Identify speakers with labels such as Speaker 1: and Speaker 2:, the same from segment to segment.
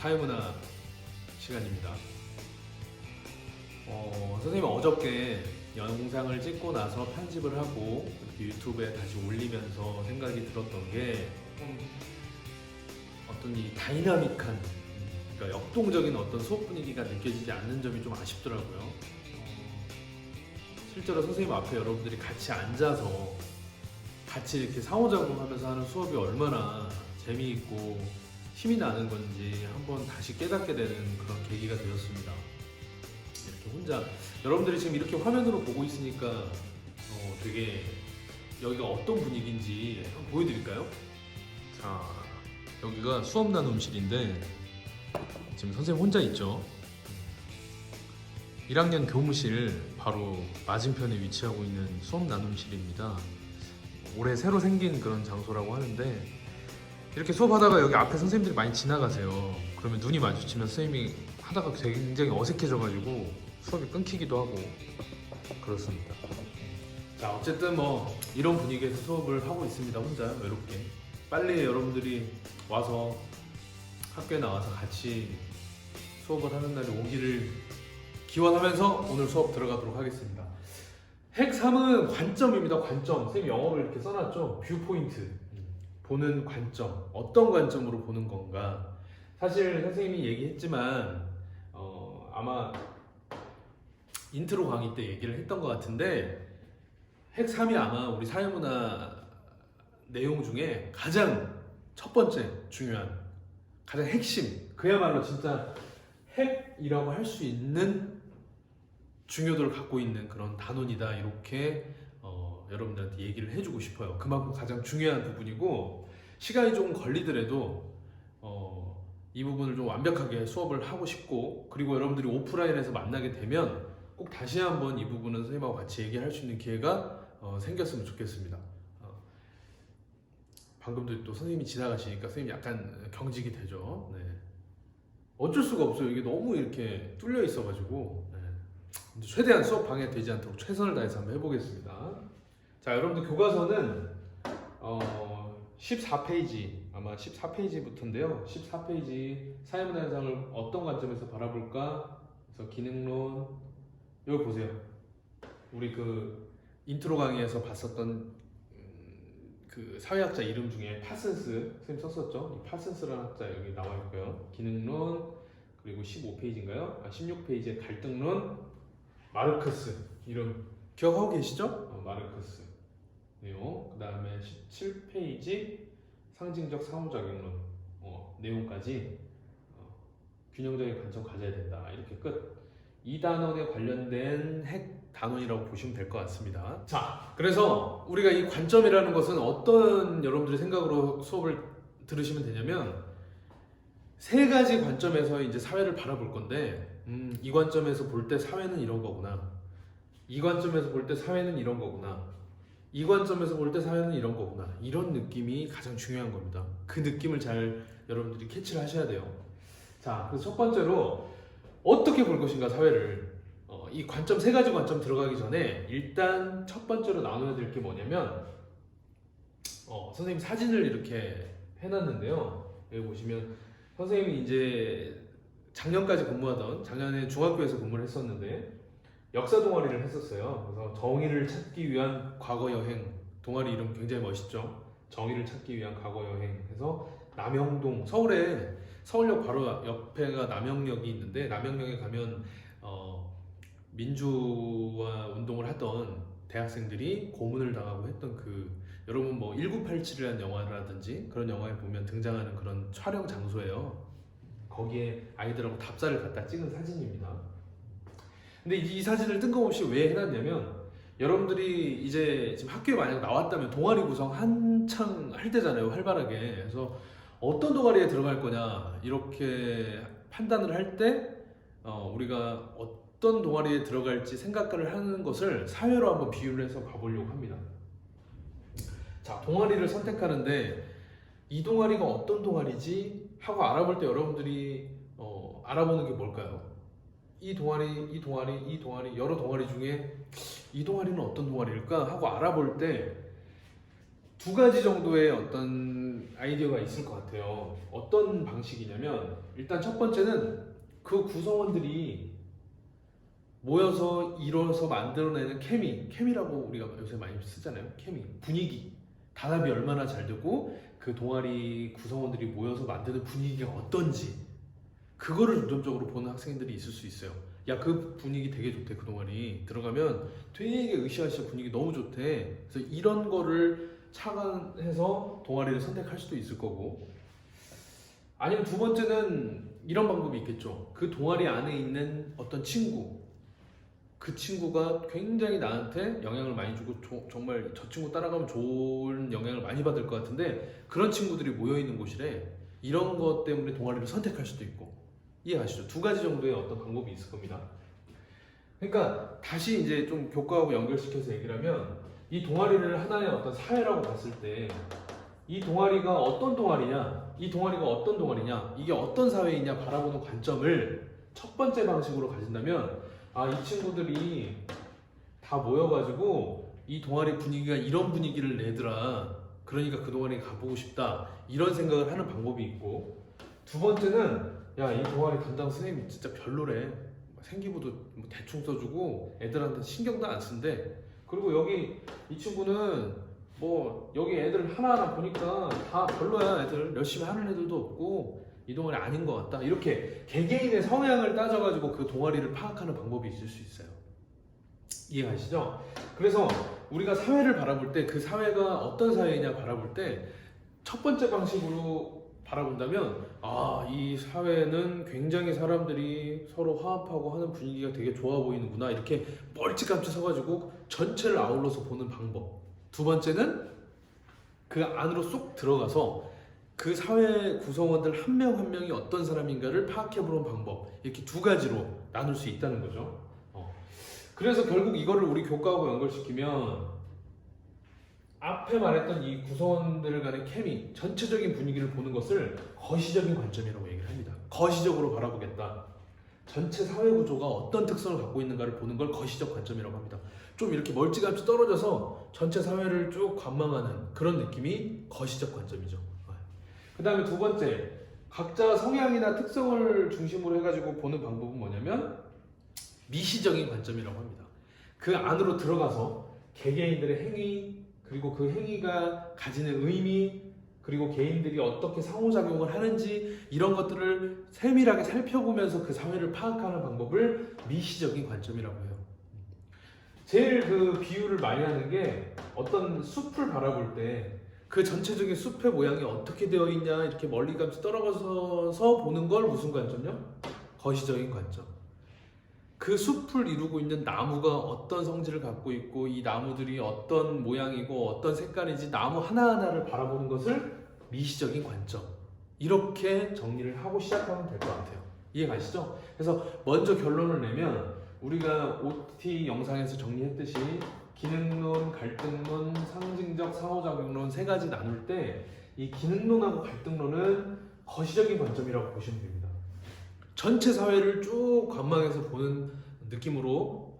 Speaker 1: 사회문화 시간입니다. 선생님은 어저께 영상을 찍고 나서 편집을 하고 이렇게 유튜브에 다시 올리면서 생각이 들었던 게 어떤 이 다이나믹한, 그러니까 역동적인 어떤 수업 분위기가 느껴지지 않는 점이 좀 아쉽더라고요. 실제로 선생님 앞에 여러분들이 같이 앉아서 같이 이렇게 상호작용하면서 하는 수업이 얼마나 재미있고 힘이 나는 건지 한번 다시 깨닫게 되는 그런 계기가 되었습니다. 이렇게 혼자 여러분들이 지금 이렇게 화면으로 보고 있으니까 되게 여기가 어떤 분위기인지 한번 보여드릴까요? 자, 여기가 수업 나눔실인데 지금 선생님 혼자 있죠? 1학년 교무실 바로 맞은편에 위치하고 있는 수업 나눔실입니다. 올해 새로 생긴 그런 장소라고 하는데 이렇게 수업하다가 여기 앞에 선생님들이 많이 지나가세요. 그러면 눈이 마주치면 선생님이 하다가 굉장히 어색해져가지고 수업이 끊기기도 하고 그렇습니다. 자, 어쨌든 뭐 이런 분위기에서 수업을 하고 있습니다. 혼자 외롭게. 빨리 여러분들이 와서 학교에 나와서 같이 수업을 하는 날이 오기를 기원하면서 오늘 수업 들어가도록 하겠습니다. 핵 3은 관점입니다. 관점. 선생님 영어로 이렇게 써놨죠. 뷰포인트. 보는 관점. 어떤 관점으로 보는 건가. 사실 선생님이 얘기했지만 아마 인트로 강의 때 얘기를 했던 것 같은데 핵 3이 아마 우리 사회문화 내용 중에 가장 첫 번째 중요한, 가장 핵심, 그야말로 진짜 핵이라고 할 수 있는 중요도를 갖고 있는 그런 단원이다, 이렇게 여러분들한테 얘기를 해주고 싶어요. 그만큼 가장 중요한 부분이고, 시간이 조금 걸리더라도 이 부분을 좀 완벽하게 수업을 하고 싶고, 그리고 여러분들이 오프라인에서 만나게 되면 꼭 다시 한번 이 부분은 선생님하고 같이 얘기할 수 있는 기회가 생겼으면 좋겠습니다. 방금도 또 선생님이 지나가시니까 선생님이 약간 경직이 되죠. 네. 어쩔 수가 없어요. 이게 너무 이렇게 뚫려 있어가지고. 네. 최대한 수업 방해되지 않도록 최선을 다해서 한번 해보겠습니다. 자, 여러분들 교과서는 14페이지, 아마 14페이지부터인데요. 14페이지 사회문화 현상을 어떤 관점에서 바라볼까? 그래서 기능론, 이거 보세요. 우리 그 인트로 강의에서 봤었던 그 사회학자 이름 중에 파슨스 선생님 썼었죠? 이 파슨스라는 학자 여기 나와 있고요. 기능론, 그리고 15페이지인가요? 16페이지에 갈등론, 마르크스 이름 기억하고 계시죠? 마르크스 내용. 그 다음에 17페이지 상징적 상호작용론 내용까지 균형적인 관점 가져야 된다, 이렇게 끝. 이 단원에 관련된 핵 단원이라고 보시면 될 것 같습니다. 자, 그래서 우리가 이 관점이라는 것은 어떤 여러분들의 생각으로 수업을 들으시면 되냐면, 세 가지 관점에서 이제 사회를 바라볼 건데, 이 관점에서 볼 때 사회는 이런 거구나, 이 관점에서 볼 때 사회는 이런 거구나, 이 관점에서 볼 때 사회는 이런 거구나, 이런 느낌이 가장 중요한 겁니다. 그 느낌을 잘 여러분들이 캐치를 하셔야 돼요. 자, 그래서 첫 번째로 어떻게 볼 것인가 사회를, 이 관점, 세 가지 관점 들어가기 전에 일단 첫 번째로 나눠야 될 게 뭐냐면, 선생님 사진을 이렇게 해놨는데요. 여기 보시면 선생님이 이제 작년까지 근무하던, 작년에 중학교에서 근무를 했었는데 역사 동아리를 했었어요. 그래서 정의를 찾기 위한 과거 여행, 동아리 이름 굉장히 멋있죠. 정의를 찾기 위한 과거 여행 해서 남영동, 서울역 바로 옆에가 남영역이 있는데, 남영역에 가면 민주화 운동을 하던 대학생들이 고문을 당하고 했던 여러분 뭐 1987이라는 영화라든지 그런 영화에 보면 등장하는 그런 촬영 장소예요. 거기에 아이들하고 답사를 갖다 찍은 사진입니다. 근데 이 사진을 뜬금없이 왜 해놨냐면, 여러분들이 이제 지금 학교에 만약 나왔다면 동아리 구성 한창 할 때잖아요, 활발하게. 그래서 어떤 동아리에 들어갈 거냐 이렇게 판단을 할 때 우리가 어떤 동아리에 들어갈지 생각을 하는 것을 사회로 한번 비유를 해서 가보려고 합니다. 자, 동아리를 선택하는데 이 동아리가 어떤 동아리지 하고 알아볼 때 여러분들이 알아보는 게 뭘까요? 이 동아리 여러 동아리 중에 이 동아리는 어떤 동아리일까 하고 알아볼 때 두 가지 정도의 어떤 아이디어가 있을 것 같아요. 어떤 방식이냐면 일단 첫 번째는 그 구성원들이 모여서 이뤄서 만들어내는 케미라고 우리가 요새 많이 쓰잖아요. 케미, 분위기, 단합이 얼마나 잘 되고 그 동아리 구성원들이 모여서 만드는 분위기가 어떤지 그거를 중점적으로 보는 학생들이 있을 수 있어요. 야, 그 분위기 되게 좋대. 그 동아리 들어가면 되게 으쌰으쌰 분위기 너무 좋대. 그래서 이런 거를 착안해서 동아리를 선택할 수도 있을 거고, 아니면 두 번째는 이런 방법이 있겠죠. 그 동아리 안에 있는 어떤 친구, 그 친구가 굉장히 나한테 영향을 많이 주고 정말 저 친구 따라가면 좋은 영향을 많이 받을 것 같은데 그런 친구들이 모여있는 곳이래. 이런 것 때문에 동아리를 선택할 수도 있고. 이해가시죠? 두 가지 정도의 어떤 방법이 있을 겁니다. 그러니까 다시 이제 좀 교과하고 연결시켜서 얘기를 하면 이 동아리를 하나의 어떤 사회라고 봤을 때 이 동아리가 어떤 동아리냐, 이 동아리가 어떤 동아리냐, 이게 어떤 사회이냐 바라보는 관점을 첫 번째 방식으로 가진다면 아, 이 친구들이 다 모여가지고 이 동아리 분위기가 이런 분위기를 내더라. 그러니까 그 동아리 가보고 싶다. 이런 생각을 하는 방법이 있고, 두 번째는 야, 이 동아리 담당 선생님이 진짜 별로래. 생기부도 뭐 대충 써주고 애들한테 신경도 안 쓴대. 그리고 여기 이 친구는 뭐 여기 애들 하나하나 보니까 다 별로야. 애들 열심히 하는 애들도 없고 이 동아리 아닌 것 같다. 이렇게 개개인의 성향을 따져가지고 그 동아리를 파악하는 방법이 있을 수 있어요. 이해가시죠? 그래서 우리가 사회를 바라볼 때 그 사회가 어떤 사회이냐 바라볼 때 첫 번째 방식으로 바라본다면 아, 이 사회는 굉장히 사람들이 서로 화합하고 하는 분위기가 되게 좋아 보이는구나. 이렇게 멀찌감치 서가지고 전체를 아울러서 보는 방법. 두 번째는 그 안으로 쏙 들어가서 그 사회 구성원들 한 명 한 명이 어떤 사람인가를 파악해보는 방법. 이렇게 두 가지로 나눌 수 있다는 거죠. 그래서 결국 이거를 우리 교과하고 연결시키면 앞에 말했던 이 구성원들 간의 케미, 전체적인 분위기를 보는 것을 거시적인 관점이라고 얘기를 합니다. 거시적으로 바라보겠다. 전체 사회 구조가 어떤 특성을 갖고 있는가를 보는 걸 거시적 관점이라고 합니다. 좀 이렇게 멀찌감치 떨어져서 전체 사회를 쭉 관망하는 그런 느낌이 거시적 관점이죠. 그 다음에 두 번째, 각자 성향이나 특성을 중심으로 해가지고 보는 방법은 뭐냐면 미시적인 관점이라고 합니다. 그 안으로 들어가서 개개인들의 행위, 그리고 그 행위가 가지는 의미, 그리고 개인들이 어떻게 상호작용을 하는지 이런 것들을 세밀하게 살펴보면서 그 사회를 파악하는 방법을 미시적인 관점이라고 해요. 제일 그 비유를 많이 하는 게 어떤 숲을 바라볼 때 그 전체적인 숲의 모양이 어떻게 되어 있냐 이렇게 멀리감치 떨어져서 보는 걸 무슨 관점요? 거시적인 관점. 그 숲을 이루고 있는 나무가 어떤 성질을 갖고 있고 이 나무들이 어떤 모양이고 어떤 색깔인지 나무 하나하나를 바라보는 것을 미시적인 관점. 이렇게 정리를 하고 시작하면 될 것 같아요. 이해 가시죠? 그래서 먼저 결론을 내면 우리가 OT 영상에서 정리했듯이 기능론, 갈등론, 상징적 상호작용론 세 가지 나눌 때 이 기능론하고 갈등론은 거시적인 관점이라고 보시면 됩니다. 전체 사회를 쭉 관망해서 보는 느낌으로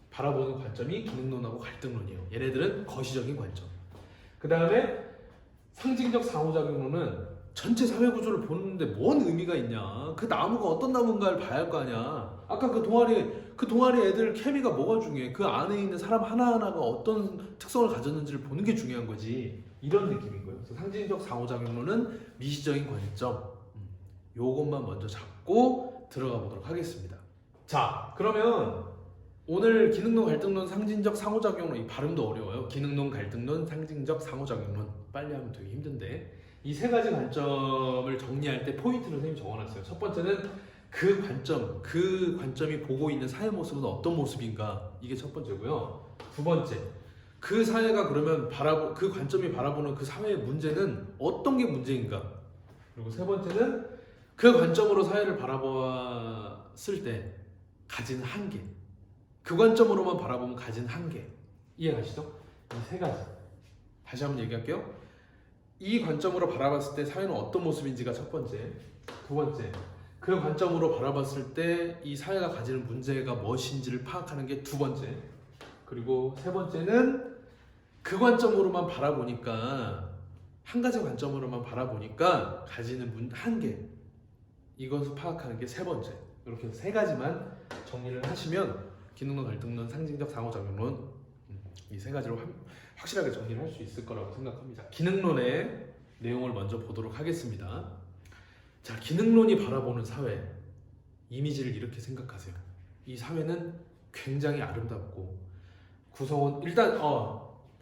Speaker 1: 바라보는 관점이 기능론하고 갈등론이에요. 얘네들은 거시적인 관점. 그 다음에 상징적 상호작용론은 전체 사회 구조를 보는데 뭔 의미가 있냐. 그 나무가 어떤 나무인가를 봐야 할 거 아니야. 아까 그 동아리 애들 케미가 뭐가 중요해. 그 안에 있는 사람 하나하나가 어떤 특성을 가졌는지를 보는 게 중요한 거지. 이런 느낌인 거예요. 그래서 상징적 상호작용론은 미시적인 관점. 요것만 먼저 잡고 들어가 보도록 하겠습니다. 자, 그러면 오늘 기능론, 갈등론, 상징적 상호작용론, 이 발음도 어려워요. 기능론, 갈등론, 상징적 상호작용론. 빨리 하면 되게 힘든데 이 세 가지 관점을 정리할 때 포인트를 선생님이 적어놨어요. 첫 번째는 그 관점이 보고 있는 사회 모습은 어떤 모습인가, 이게 첫 번째고요. 두 번째, 그 사회가 그러면 그 관점이 바라보는 그 사회의 문제는 어떤 게 문제인가. 그리고 세 번째는 그 관점으로 사회를 바라봤을 때 가진 한계, 그 관점으로만 바라보면 가진 한계. 이해가시죠? 이 세 가지 다시 한번 얘기할게요. 이 관점으로 바라봤을 때 사회는 어떤 모습인지가 첫 번째. 두 번째, 그 관점으로 바라봤을 때 이 사회가 가지는 문제가 무엇인지를 파악하는 게 두 번째. 그리고 세 번째는 그 관점으로만 바라보니까, 한 가지 관점으로만 바라보니까 가지는 한계, 이것을 파악하는 게 세 번째. 이렇게 해서 세 가지만 정리를 하시면 기능론, 갈등론, 상징적 상호작용론, 이 세 가지로 확실하게 정리를 할 수 있을 거라고 생각합니다. 기능론의 내용을 먼저 보도록 하겠습니다. 자, 기능론이 바라보는 사회, 이미지를 이렇게 생각하세요. 이 사회는 굉장히 아름답고 구성원, 일단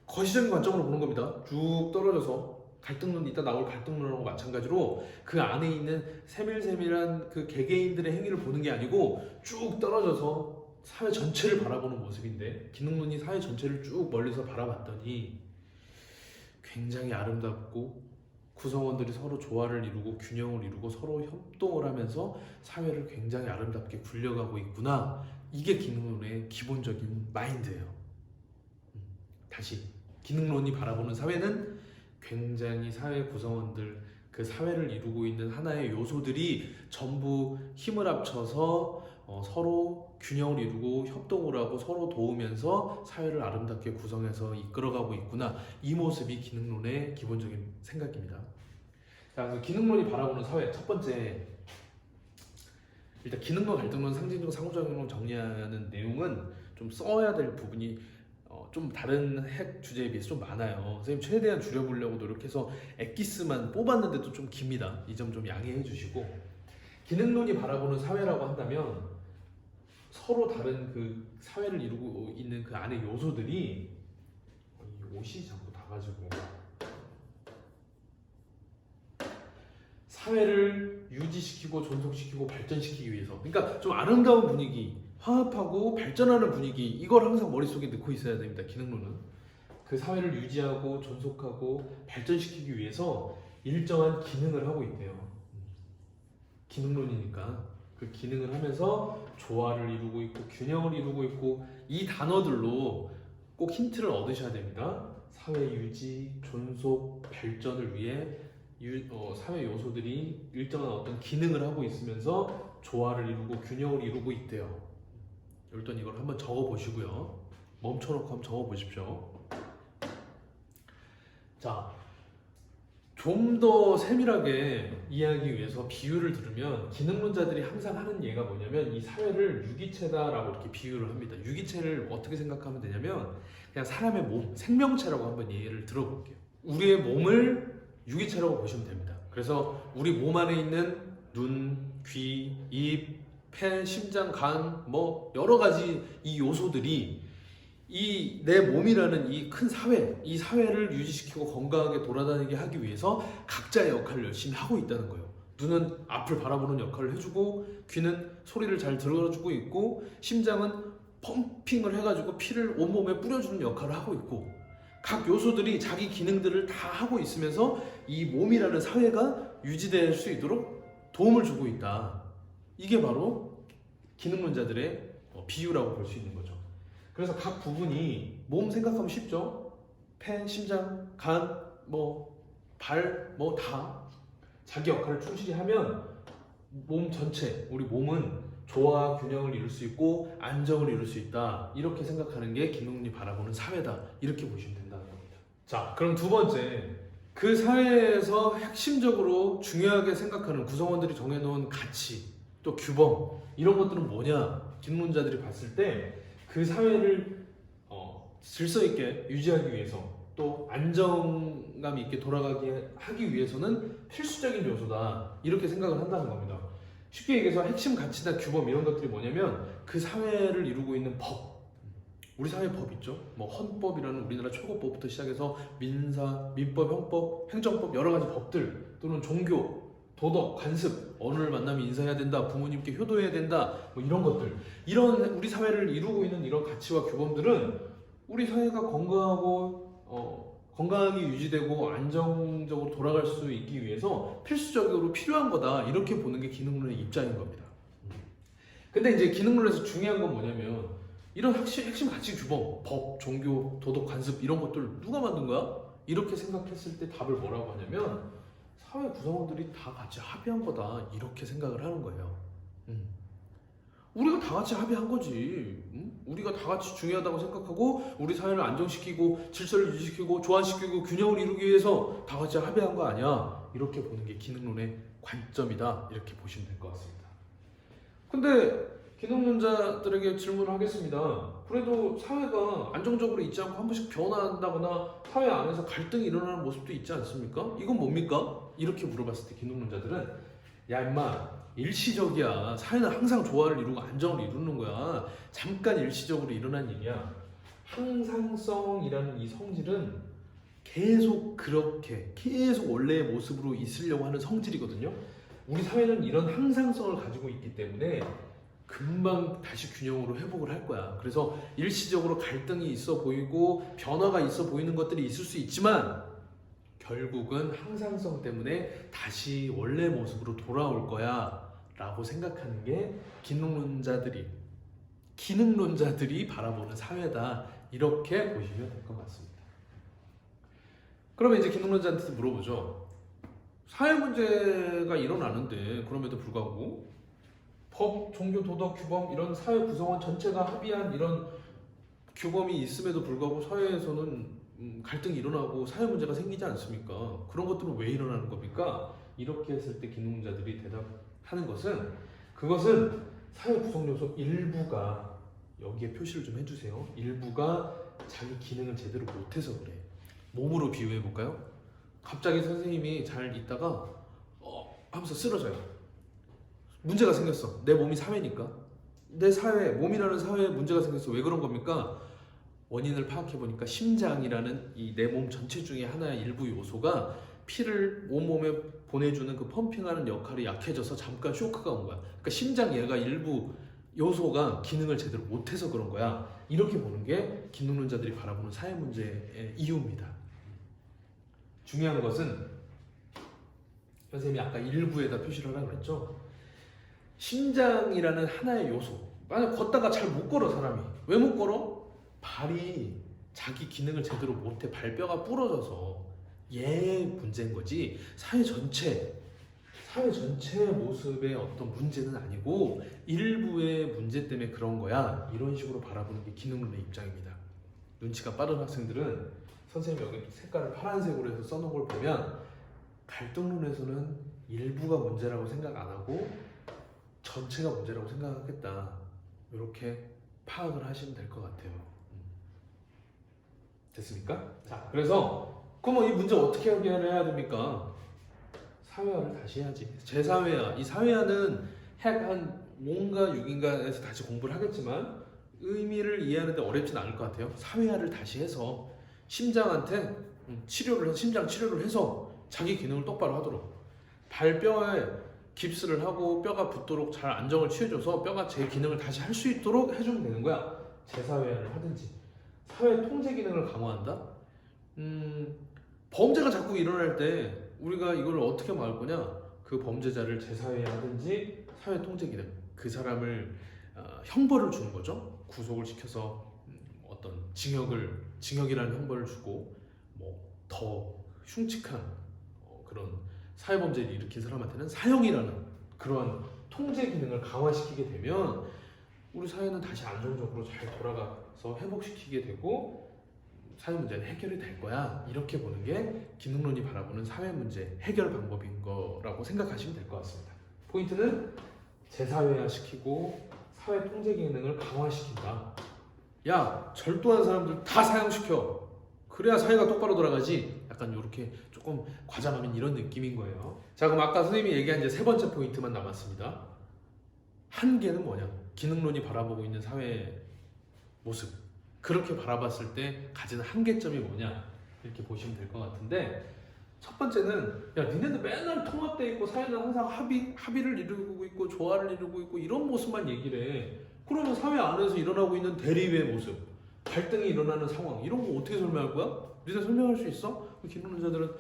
Speaker 1: 거시적인 관점으로 보는 겁니다. 쭉 떨어져서 갈등론, 이따 나올 갈등론하고 마찬가지로 그 안에 있는 세밀세밀한 그 개개인들의 행위를 보는 게 아니고 쭉 떨어져서 사회 전체를 바라보는 모습인데, 기능론이 사회 전체를 쭉 멀리서 바라봤더니 굉장히 아름답고 구성원들이 서로 조화를 이루고 균형을 이루고 서로 협동을 하면서 사회를 굉장히 아름답게 굴려가고 있구나. 이게 기능론의 기본적인 마인드예요. 다시, 기능론이 바라보는 사회는 굉장히 사회 구성원들, 그 사회를 이루고 있는 하나의 요소들이 전부 힘을 합쳐서 서로 균형을 이루고 협동을 하고 서로 도우면서 사회를 아름답게 구성해서 이끌어가고 있구나. 이 모습이 기능론의 기본적인 생각입니다. 자, 그래서 기능론이 바라보는 사회, 첫 번째, 일단 기능론, 갈등론, 상징적 상호작용론 정리하는 내용은 좀 써야 될 부분이 좀 다른 핵 주제에 비해서 좀 많아요. 선생님 최대한 줄여보려고 노력해서 엑기스만 뽑았는데도 좀 깁니다. 이 점 좀 양해해 주시고, 기능론이 바라보는 사회라고 한다면 서로 다른 그 사회를 이루고 있는 그 안에 요소들이, 이 옷이 자꾸 다 가지고 사회를 유지시키고 존속시키고 발전시키기 위해서, 그러니까 좀 아름다운 분위기, 화합하고 발전하는 분위기, 이걸 항상 머릿속에 넣고 있어야 됩니다. 기능론은 그 사회를 유지하고 존속하고 발전시키기 위해서 일정한 기능을 하고 있대요. 기능론이니까 그 기능을 하면서 조화를 이루고 있고 균형을 이루고 있고, 이 단어들로 꼭 힌트를 얻으셔야 됩니다. 사회 유지, 존속, 발전을 위해 사회 요소들이 일정한 어떤 기능을 하고 있으면서 조화를 이루고 균형을 이루고 있대요. 일단 이걸 한번 적어 보시고요. 멈춰놓고 한번 적어 보십시오. 자, 좀 더 세밀하게 이해하기 위해서 비유를 들으면, 기능론자들이 항상 하는 예가 뭐냐면 이 사회를 유기체다라고 이렇게 비유를 합니다. 유기체를 어떻게 생각하면 되냐면 그냥 사람의 몸, 생명체라고 한번 예를 들어볼게요. 우리의 몸을 유기체라고 보시면 됩니다. 그래서 우리 몸 안에 있는 눈, 귀, 입, 폐, 심장, 간, 뭐 여러 가지 이 요소들이 이 내 몸이라는 이 큰 사회, 이 사회를 유지시키고 건강하게 돌아다니게 하기 위해서 각자의 역할을 열심히 하고 있다는 거예요. 눈은 앞을 바라보는 역할을 해주고, 귀는 소리를 잘 들어주고 있고, 심장은 펌핑을 해가지고 피를 온몸에 뿌려주는 역할을 하고 있고, 각 요소들이 자기 기능들을 다 하고 있으면서 이 몸이라는 사회가 유지될 수 있도록 도움을 주고 있다. 이게 바로 기능론자들의 비유라고 볼 수 있는 거죠. 그래서 각 부분이, 몸 생각하면 쉽죠? 폐, 심장, 간, 발, 다 자기 역할을 충실히 하면 몸 전체, 우리 몸은 조화, 균형을 이룰 수 있고 안정을 이룰 수 있다. 이렇게 생각하는 게 기능론이 바라보는 사회다. 이렇게 보시면 된다는 겁니다. 자, 그럼 두 번째, 그 사회에서 핵심적으로 중요하게 생각하는 구성원들이 정해놓은 가치, 또 규범, 이런 것들은 뭐냐? 기능론자들이 봤을 때 그 사회를 질서 있게 유지하기 위해서, 또 안정감 있게 돌아가게 하기 위해서는 필수적인 요소다. 이렇게 생각을 한다는 겁니다. 쉽게 얘기해서 핵심 가치나 규범, 이런 것들이 뭐냐면 그 사회를 이루고 있는 법, 우리 사회 법 있죠? 헌법이라는 우리나라 최고법부터 시작해서 민사, 민법, 형법, 행정법, 여러 가지 법들, 또는 종교, 도덕, 관습, 언어를 만나면 인사해야 된다, 부모님께 효도해야 된다, 이런 것들, 이런 우리 사회를 이루고 있는 이런 가치와 규범들은 우리 사회가 건강하게 유지되고 안정적으로 돌아갈 수 있기 위해서 필수적으로 필요한 거다. 이렇게 보는 게 기능론의 입장인 겁니다. 근데 이제 기능론에서 중요한 건 뭐냐면, 이런 핵심 가치 규범, 법, 종교, 도덕, 관습, 이런 것들 누가 만든 거야? 이렇게 생각했을 때 답을 뭐라고 하냐면, 사회 구성원들이 다 같이 합의한 거다. 이렇게 생각을 하는 거예요. 우리가 다 같이 합의한 거지. 응? 우리가 다 같이 중요하다고 생각하고 우리 사회를 안정시키고 질서를 유지시키고 조화시키고 균형을 이루기 위해서 다 같이 합의한 거 아니야. 이렇게 보는 게 기능론의 관점이다. 이렇게 보시면 될 것 같습니다. 근데 기능론자들에게 질문을 하겠습니다. 그래도 사회가 안정적으로 있지 않고 한 번씩 변화한다거나 사회 안에서 갈등이 일어나는 모습도 있지 않습니까? 이건 뭡니까? 이렇게 물어봤을 때 기능론자들은 야 임마 일시적이야. 사회는 항상 조화를 이루고 안정을 이루는 거야. 잠깐 일시적으로 일어난 일이야. 항상성이라는 이 성질은 계속 그렇게 계속 원래의 모습으로 있으려고 하는 성질이거든요. 우리 사회는 이런 항상성을 가지고 있기 때문에 금방 다시 균형으로 회복을 할 거야. 그래서 일시적으로 갈등이 있어 보이고 변화가 있어 보이는 것들이 있을 수 있지만 결국은 항상성 때문에 다시 원래 모습으로 돌아올 거야 라고 생각하는 게 기능론자들이 바라보는 사회다. 이렇게 보시면 될 것 같습니다. 그러면 이제 기능론자한테 물어보죠. 사회 문제가 일어나는데 그럼에도 불구하고 법, 종교, 도덕, 규범 이런 사회 구성원 전체가 합의한 이런 규범이 있음에도 불구하고 사회에서는 갈등이 일어나고 사회 문제가 생기지 않습니까? 그런 것들은 왜 일어나는 겁니까? 이렇게 했을 때 기능론자들이 대답하는 것은 그것은 사회 구성 요소 일부가 여기에 표시를 좀 해주세요. 일부가 자기 기능을 제대로 못해서 그래. 몸으로 비유해 볼까요? 갑자기 선생님이 잘 있다가 하면서 쓰러져요. 문제가 생겼어. 내 몸이 사회니까. 내 사회, 몸이라는 사회에 문제가 생겼어. 왜 그런 겁니까? 원인을 파악해 보니까 심장이라는 이 내 몸 전체 중에 하나의 일부 요소가 피를 온몸에 보내주는 그 펌핑하는 역할이 약해져서 잠깐 쇼크가 온 거야. 그러니까 심장 얘가 일부 요소가 기능을 제대로 못해서 그런 거야. 이렇게 보는 게 기능론자들이 바라보는 사회 문제의 이유입니다. 중요한 것은 선생님이 아까 일부에다 표시를 하라고 그랬죠. 심장이라는 하나의 요소. 만약 걷다가 잘 못 걸어 사람이. 왜 못 걸어? 발이 자기 기능을 제대로 못해. 발뼈가 부러져서 얘 문제인 거지. 사회 전체의 모습의 어떤 문제는 아니고 일부의 문제 때문에 그런 거야. 이런 식으로 바라보는 게 기능론의 입장입니다. 눈치가 빠른 학생들은 선생님이 여기 색깔을 파란색으로 해서 써놓은 걸 보면 갈등론에서는 일부가 문제라고 생각 안 하고 전체가 문제라고 생각하겠다. 이렇게 파악을 하시면 될 것 같아요. 됐습니까? 자, 그래서 그럼 이 문제 어떻게 해결해야 됩니까? 사회화를 다시 해야지. 제사회화. 이 사회화는 한 5인가 6인가에서 다시 공부를 하겠지만 의미를 이해하는데 어렵진 않을 것 같아요. 사회화를 다시 해서 심장한테 심장 치료를 해서 자기 기능을 똑바로 하도록 발뼈에 깁스를 하고 뼈가 붙도록 잘 안정을 취해줘서 뼈가 제 기능을 다시 할 수 있도록 해주면 되는 거야. 제사회화를 하든지. 사회 통제 기능을 강화한다? 범죄가 자꾸 일어날 때 우리가 이걸 어떻게 막을 거냐? 그 범죄자를 재사회하든지 사회 통제 기능, 그 사람을 형벌을 주는 거죠. 구속을 시켜서 어떤 징역이라는 형벌을 주고 뭐 더 흉측한 그런 사회 범죄를 일으킨 사람한테는 사형이라는 그런 통제 기능을 강화시키게 되면 우리 사회는 다시 안정적으로 잘 돌아가서 회복시키게 되고 사회 문제는 해결이 될 거야. 이렇게 보는 게 기능론이 바라보는 사회 문제 해결 방법인 거라고 생각하시면 될 것 같습니다. 포인트는 재사회화시키고 사회 통제 기능을 강화시킨다. 야, 절도한 사람들 다 사형시켜. 그래야 사회가 똑바로 돌아가지. 약간 이렇게 조금 과장하면 이런 느낌인 거예요. 자, 그럼 아까 선생님이 얘기한 이제 세 번째 포인트만 남았습니다. 한계는 뭐냐? 기능론이 바라보고 있는 사회 모습. 그렇게 바라봤을 때 가지는 한계점이 뭐냐? 이렇게 보시면 될 것 같은데 첫 번째는 야, 니네들 맨날 통합돼 있고 사회는 항상 합의를 이루고 있고 조화를 이루고 있고 이런 모습만 얘기를 해. 그러면 사회 안에서 일어나고 있는 대립의 모습, 갈등이 일어나는 상황 이런 거 어떻게 설명할 거야? 니네 설명할 수 있어? 기능론자들은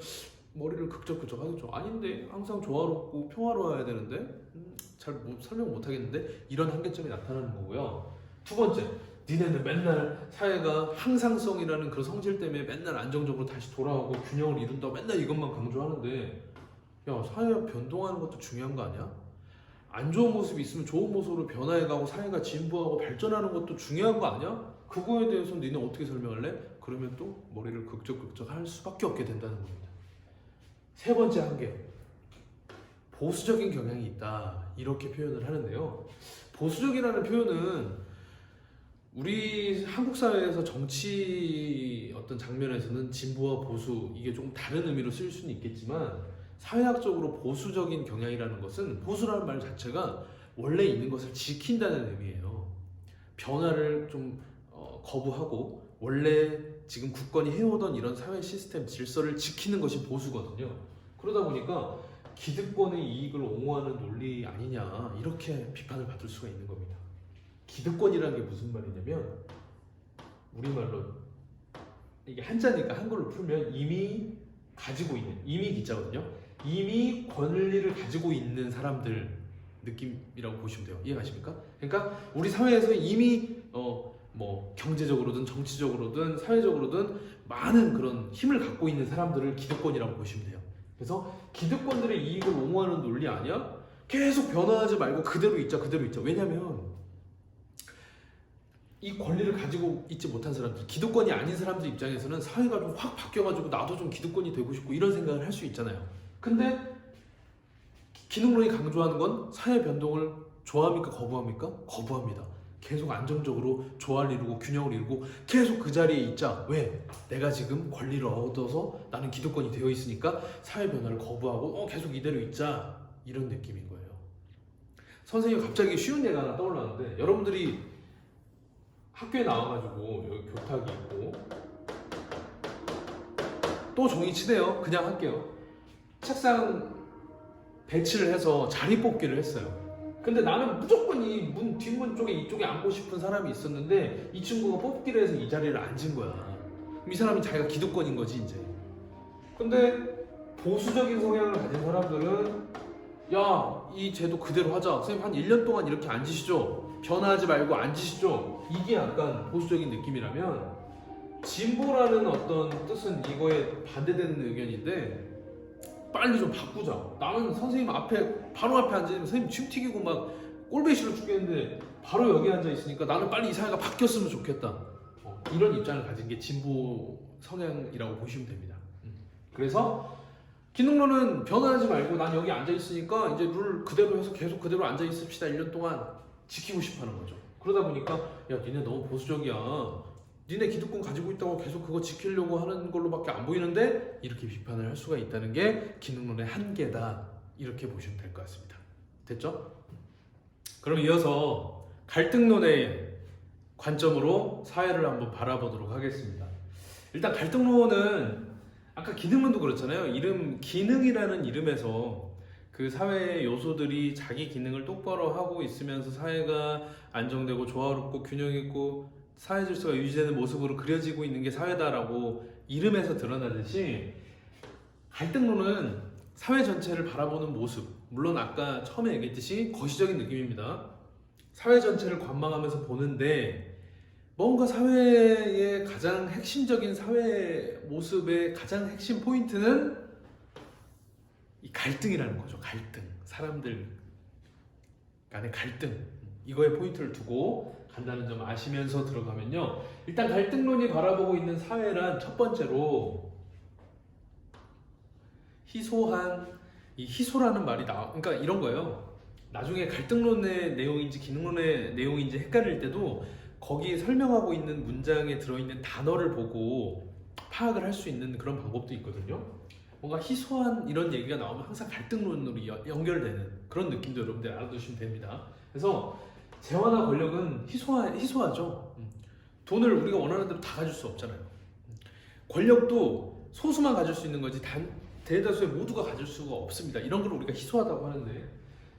Speaker 1: 머리를 극적극적 하겠죠. 아닌데 항상 조화롭고 평화로워야 되는데 잘 설명 못 하겠는데 이런 한계점이 나타나는 거고요. 두 번째, 니네는 맨날 사회가 항상성이라는 그 성질 때문에 맨날 안정적으로 다시 돌아오고 균형을 이룬다고 맨날 이것만 강조하는데 야, 사회가 변동하는 것도 중요한 거 아니야? 안 좋은 모습이 있으면 좋은 모습으로 변화해가고 사회가 진보하고 발전하는 것도 중요한 거 아니야? 그거에 대해서 니네 어떻게 설명할래? 그러면 또 머리를 극적극적 할 수밖에 없게 된다는 겁니다. 세 번째 한계, 보수적인 경향이 있다, 이렇게 표현을 하는데요. 보수적이라는 표현은 우리 한국 사회에서 정치 어떤 장면에서는 진보와 보수, 이게 조금 다른 의미로 쓸 수는 있겠지만, 사회학적으로 보수적인 경향이라는 것은, 보수라는 말 자체가 원래 있는 것을 지킨다는 의미예요. 변화를 좀 거부하고 원래 지금 국권이 해오던 이런 사회 시스템 질서를 지키는 것이 보수거든요. 그러다 보니까 기득권의 이익을 옹호하는 논리 아니냐, 이렇게 비판을 받을 수가 있는 겁니다. 기득권이라는 게 무슨 말이냐면, 우리말로 이게 한자니까 한글로 풀면 이미 가지고 있는, 이미 기자거든요. 이미 권리를 가지고 있는 사람들 느낌이라고 보시면 돼요. 이해가십니까? 그러니까 우리 사회에서 이미 뭐 경제적으로든 정치적으로든 사회적으로든 많은 그런 힘을 갖고 있는 사람들을 기득권이라고 보시면 돼요. 그래서 기득권들의 이익을 옹호하는 논리 아니야? 계속 변화하지 말고 그대로 있자, 그대로 있자. 왜냐면 이 권리를 가지고 있지 못한 사람들, 기득권이 아닌 사람들 입장에서는 사회가 좀 확 바뀌어가지고 나도 좀 기득권이 되고 싶고 이런 생각을 할 수 있잖아요. 근데 기능론이 강조하는 건 사회 변동을 좋아합니까? 거부합니까? 거부합니다. 계속 안정적으로 조화를 이루고 균형을 이루고 계속 그 자리에 있자. 왜? 내가 지금 권리를 얻어서 나는 기득권이 되어 있으니까 사회 변화를 거부하고 계속 이대로 있자, 이런 느낌인 거예요. 선생님이 갑자기 쉬운 예가 하나 떠올랐는데, 여러분들이 학교에 나와가지고 여기 교탁이 있고 또 종이 치대요. 그냥 할게요. 책상 배치를 해서 자리 뽑기를 했어요. 근데 나는 무조건 이 문 뒷문 쪽에 이쪽에 앉고 싶은 사람이 있었는데, 이 친구가 뽑기를 해서 이 자리를 앉은 거야. 그럼 이 사람이 자기가 기득권인 거지 이제. 근데 보수적인 성향을 가진 사람들은, 야, 이 제도 그대로 하자. 선생님 한 1년 동안 이렇게 앉으시죠. 변화하지 말고 앉으시죠. 이게 약간 보수적인 느낌이라면, 진보라는 어떤 뜻은 이거에 반대되는 의견인데, 빨리 좀 바꾸자. 나는 선생님 앞에, 바로 앞에 앉아있으면 선생님 침 튀기고 막 꼴보기 싫어 죽겠는데 바로 여기 앉아있으니까 나는 빨리 이 사회가 바뀌었으면 좋겠다. 이런 입장을 가진 게 진보 성향이라고 보시면 됩니다. 그래서 기능론은 변화하지 말고 난 여기 앉아있으니까 이제 룰 그대로 해서 계속 그대로 앉아있읍시다. 1년 동안 지키고 싶어 하는 거죠. 그러다 보니까, 야, 니네 너무 보수적이야. 니네 기득권 가지고 있다고 계속 그거 지키려고 하는 걸로밖에 안 보이는데, 이렇게 비판을 할 수가 있다는 게 기능론의 한계다, 이렇게 보시면 될 것 같습니다. 됐죠? 그럼 이어서 갈등론의 관점으로 사회를 한번 바라보도록 하겠습니다. 일단 갈등론은 아까 기능론도 그렇잖아요. 기능이라는 이름에서 그 사회의 요소들이 자기 기능을 똑바로 하고 있으면서 사회가 안정되고 조화롭고 균형 있고 사회 질서가 유지되는 모습으로 그려지고 있는 게 사회다라고 이름에서 드러나듯이, 갈등론은 사회 전체를 바라보는 모습, 물론 아까 처음에 얘기했듯이 거시적인 느낌입니다. 사회 전체를 관망하면서 보는데, 뭔가 사회의 가장 핵심적인 사회 모습의 가장 핵심 포인트는 이 갈등이라는 거죠. 갈등, 사람들 간의 갈등, 이거에 포인트를 두고 간다는 점 아시면서 들어가면요, 일단 갈등론이 바라보고 있는 사회란 첫 번째로 이 희소라는 말이 그러니까 이런 거예요. 나중에 갈등론의 내용인지 기능론의 내용인지 헷갈릴 때도 거기에 설명하고 있는 문장에 들어있는 단어를 보고 파악을 할 수 있는 그런 방법도 있거든요. 뭔가 희소한 이런 얘기가 나오면 항상 갈등론으로 연결되는 그런 느낌도 여러분들 알아두시면 됩니다. 그래서 재화나 권력은 희소하죠. 돈을 우리가 원하는 대로 다 가질 수 없잖아요. 권력도 소수만 가질 수 있는 거지 대다수의 모두가 가질 수가 없습니다. 이런 걸 우리가 희소하다고 하는데,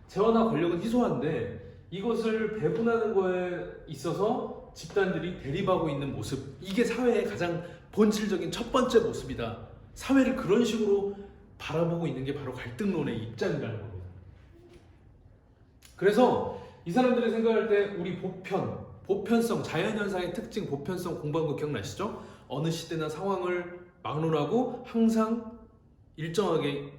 Speaker 1: 재화나 권력은 희소한데 이것을 배분하는 거에 있어서 집단들이 대립하고 있는 모습, 이게 사회의 가장 본질적인 첫 번째 모습이다. 사회를 그런 식으로 바라보고 있는 게 바로 갈등론의 입장이라는 겁니다. 그래서 이 사람들이 생각할 때 우리 보편성, 자연현상의 특징, 보편성 공부한 거 기억나시죠? 어느 시대나 상황을 막론하고 항상 일정하게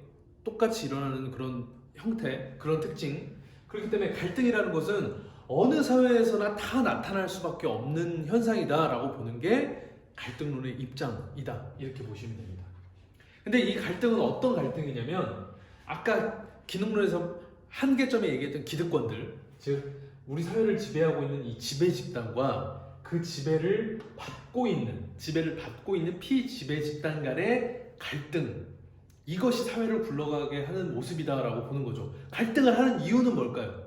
Speaker 1: 똑같이 일어나는 그런 형태, 그런 특징, 그렇기 때문에 갈등이라는 것은 어느 사회에서나 다 나타날 수밖에 없는 현상이다라고 보는 게 갈등론의 입장이다. 이렇게 보시면 됩니다. 근데 이 갈등은 어떤 갈등이냐면 아까 기능론에서 한계점에 얘기했던 기득권들, 즉 우리 사회를 지배하고 있는 이 지배 집단과 그 지배를 받고 있는 피지배 집단 간의 갈등, 이것이 사회를 굴러가게 하는 모습이다라고 보는 거죠. 갈등을 하는 이유는 뭘까요?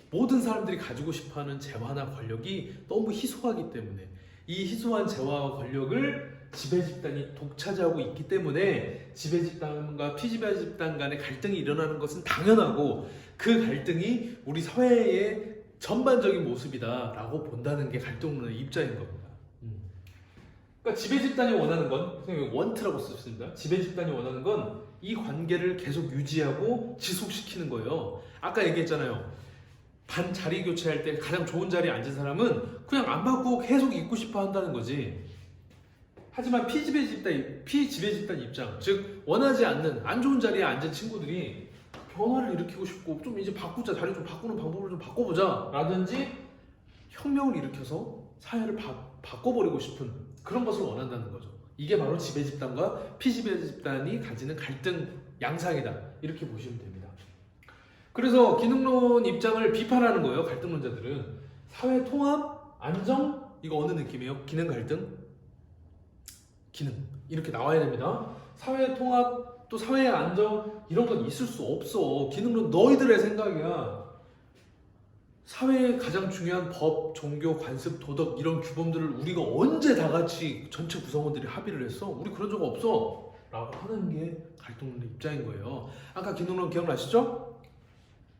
Speaker 1: 모든 사람들이 가지고 싶어하는 재화나 권력이 너무 희소하기 때문에, 이 희소한 재화와 권력을 지배 집단이 독차지하고 있기 때문에 지배 집단과 피지배 집단 간의 갈등이 일어나는 것은 당연하고, 그 갈등이 우리 사회의 전반적인 모습이다라고 본다는 게 갈등론의 입장인 겁니다. 그러니까 지배 집단이 원하는 건, 선생님이 원트라고 쓰셨습니다. 지배 집단이 원하는 건 이 관계를 계속 유지하고 지속시키는 거예요. 아까 얘기했잖아요. 반 자리 교체할 때 가장 좋은 자리에 앉은 사람은 그냥 안 바꾸고 계속 있고 싶어 한다는 거지. 하지만 피지배 집단 입장, 즉 원하지 않는 안 좋은 자리에 앉은 친구들이 변화를 일으키고 싶고 좀 이제 바꾸자, 자리 좀 바꾸는 방법을 좀 바꿔보자 라든지 혁명을 일으켜서 사회를 바꿔버리고 싶은 그런 것을 원한다는 거죠. 이게 바로 지배 집단과 피지배 집단이 가지는 갈등 양상이다, 이렇게 보시면 됩니다. 그래서 기능론 입장을 비판하는 거예요. 갈등론자들은 사회 통합, 안정, 이거 어느 느낌이에요? 기능 갈등? 기능 이렇게 나와야 됩니다. 사회 통합 또 사회의 안정, 이런 건 있을 수 없어. 기능론 너희들의 생각이야. 사회의 가장 중요한 법, 종교, 관습, 도덕, 이런 규범들을 우리가 언제 다 같이 전체 구성원들이 합의를 했어? 우리 그런 적 없어 라고 하는 게 갈등론의 입장인 거예요. 아까 기능론 기억나시죠?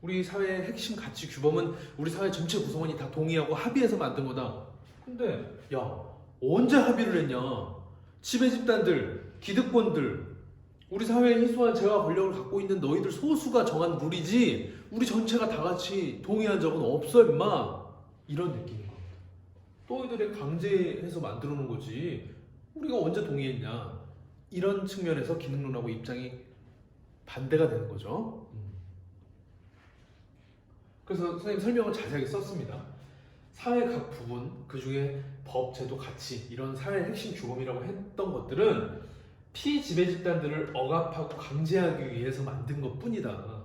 Speaker 1: 우리 사회의 핵심 가치 규범은 우리 사회 전체 구성원이 다 동의하고 합의해서 만든 거다. 근데 야, 언제 합의를 했냐? 지배 집단들, 기득권들, 우리 사회에 희소한 재화 권력을 갖고 있는 너희들 소수가 정한 룰이지 우리 전체가 다 같이 동의한 적은 없어 임마, 이런 느낌인 겁니다. 너희들이 강제해서 만들어 놓은 거지 우리가 언제 동의했냐, 이런 측면에서 기능론하고 입장이 반대가 되는 거죠. 그래서 선생님 설명을 자세하게 썼습니다. 사회 각 부분, 그 중에 법, 제도, 가치, 이런 사회의 핵심 규범이라고 했던 것들은 피지배 집단들을 억압하고 강제하기 위해서 만든 것 뿐이다.